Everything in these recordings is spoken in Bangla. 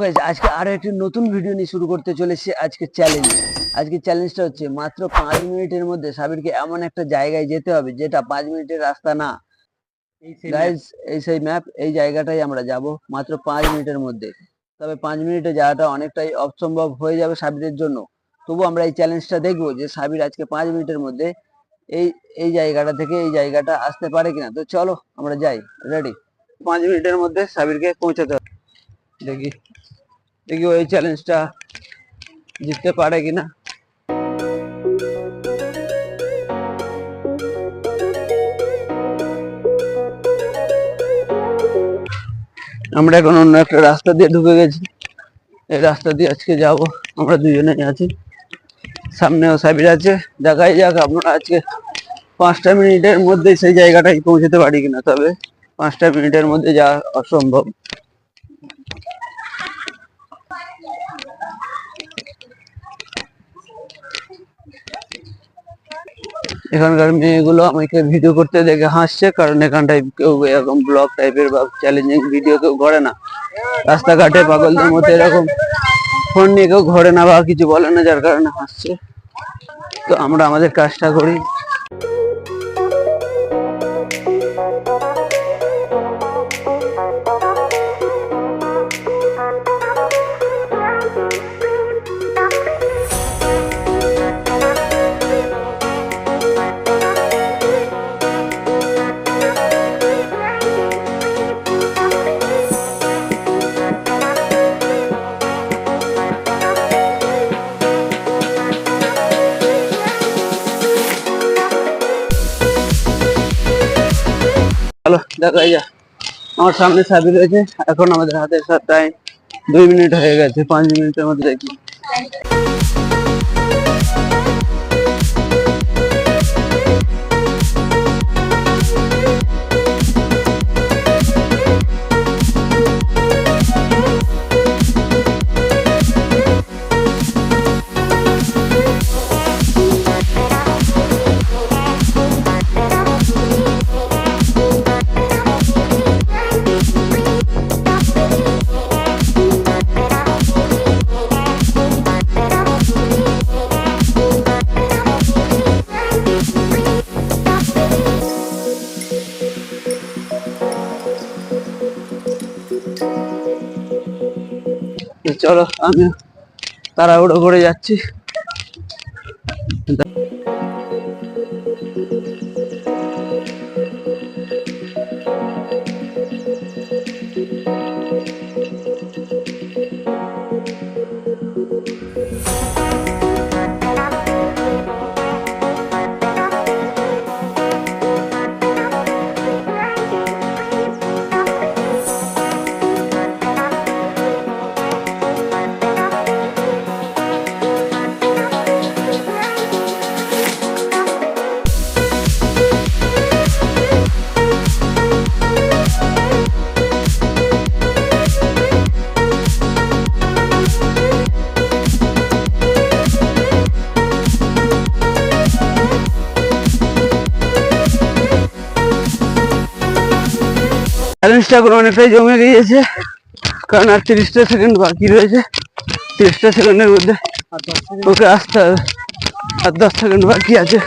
গাইস আজকে আরো একটি নতুন ভিডিও নিয়ে শুরু করতে চলেছি। আজকে চ্যালেঞ্জটা হচ্ছে মাত্র 5 মিনিটের মধ্যে সাবিরকে এমন একটা জায়গায় যেতে হবে যেটা 5 মিনিটের রাস্তা না। গাইস এই সেই ম্যাপ, এই জায়গাটাই আমরা যাব মাত্র 5 মিনিটের মধ্যে। তবে 5 মিনিটে যাওয়াটা অনেকটাই অসম্ভব হয়ে যাবে সাবিরের জন্য। তবু আমরা এই চ্যালেঞ্জটা দেখবো যে সাবির আজকে 5 মিনিটের মধ্যে এই এই জায়গাটা থেকে এই জায়গাটা আসতে পারে কিনা। তো চলো আমরা যাই, রেডি। 5 মিনিটের মধ্যে সাবিরকে পৌঁছাতে হবে। দেখি দেখি ওই চ্যালেঞ্জটা জিততে পারে কিনা। আমরা এখন অন্য একটা রাস্তা দিয়ে ঢুকে গেছি। এই রাস্তা দিয়ে আজকে যাব, আমরা দুজনেই আছি, সামনেও সাবির আছে। দেখাই যাক আমরা আজকে 5টা মিনিটের মধ্যে সেই জায়গাটায় পৌঁছতে পারি কিনা। তবে 5টা মিনিটের মধ্যে যাওয়া অসম্ভব। এখানকার মেয়েগুলো আমাকে ভিডিও করতে দেখে হাসছে, কারণ এখানটায় কেউ এরকম ব্লগ টাইপের বা চ্যালেঞ্জিং ভিডিও কেউ করে না। রাস্তাঘাটে পাগলদের মতো এরকম ফোন নিয়ে কেউ ঘরে না বা কিছু বলে না, যার কারণে হাসছে। তো আমরা আমাদের কাজটা করি। চলো দেখা যাক। আমার সামনে সাবির রয়েছে। এখন আমাদের হাতের সাথে টাইম 2 মিনিট হয়ে গেছে। 5 মিনিটের মধ্যে দেখি। চলো আমি তাড়াহুড়ো করে যাচ্ছি। চ্যালেঞ্জটা এখন অনেকটাই জমে গিয়েছে, কারণ আর 30টা সেকেন্ড বাকি রয়েছে। 30টা সেকেন্ডের মধ্যে ওকে আসতে হবে। আর 10 সেকেন্ড বাকি আছে।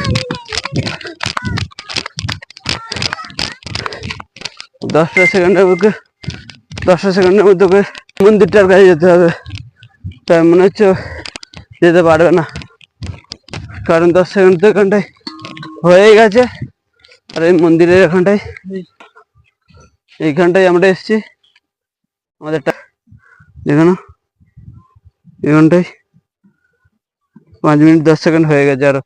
10টা সেকেন্ডের মধ্যে 10টা সেকেন্ডের মধ্যে ওকে মন্দিরটার কাছে যেতে হবে। তাই মনে হচ্ছে যেতে পারবে না, কারণ 10 সেকেন্ড তো এখানটায় হয়ে গেছে। আর এই মন্দিরের এইখানটায় আমরা এসছি। আমাদেরটা দেখো না, এখানটায় 5 মিনিট 10 সেকেন্ড হয়ে গেছে। আরো